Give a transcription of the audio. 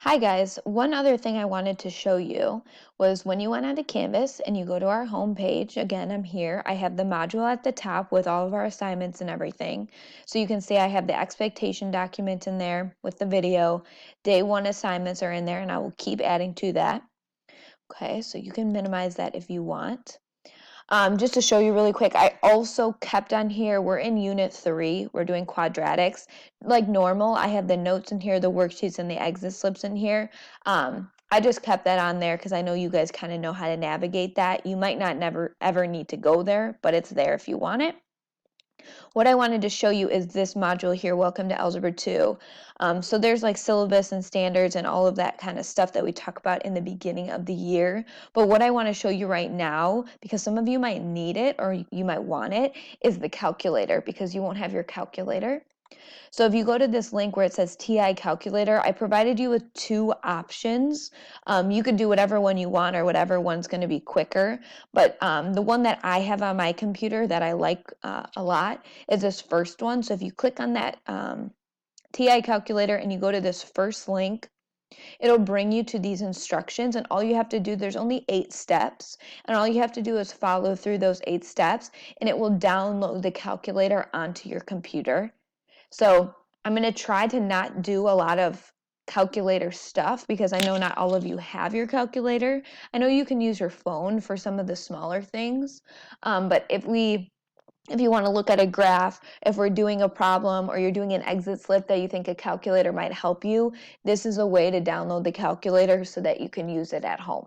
Hi guys, one other thing I wanted to show you was when you went onto Canvas and you go to our home page, again, I'm here. I have the module at the top with all of our assignments and everything. So you can see I have the expectation document in there with the video. Day one assignments are in there and I will keep adding to that. Okay, so you can minimize that if you want. Just to show you really quick, I also kept on here, we're in unit 3, we're doing quadratics. Like normal, I have the notes in here, the worksheets, and the exit slips in here. I just kept that on there because I know you guys kind of know how to navigate that. You might not never ever need to go there, but it's there if you want it. What I wanted to show you is this module here, Welcome to Algebra 2. So there's like syllabus and standards and all of that kind of stuff that we talk about in the beginning of the year. But what I want to show you right now, because some of you might need it or you might want it, is the calculator because you won't have your calculator. So if you go to this link where it says TI calculator, I provided you with two options. You could do whatever one you want or whatever one's going to be quicker. But the one that I have on my computer that I like a lot is this first one. So if you click on that TI calculator and you go to this first link, it'll bring you to these instructions, and all you have to do, there's only 8 steps, and all you have to do is follow through those 8 steps, and it will download the calculator onto your computer. So I'm going to try to not do a lot of calculator stuff because I know not all of you have your calculator. I know you can use your phone for some of the smaller things, but if you want to look at a graph, if we're doing a problem or you're doing an exit slip that you think a calculator might help you, this is a way to download the calculator so that you can use it at home.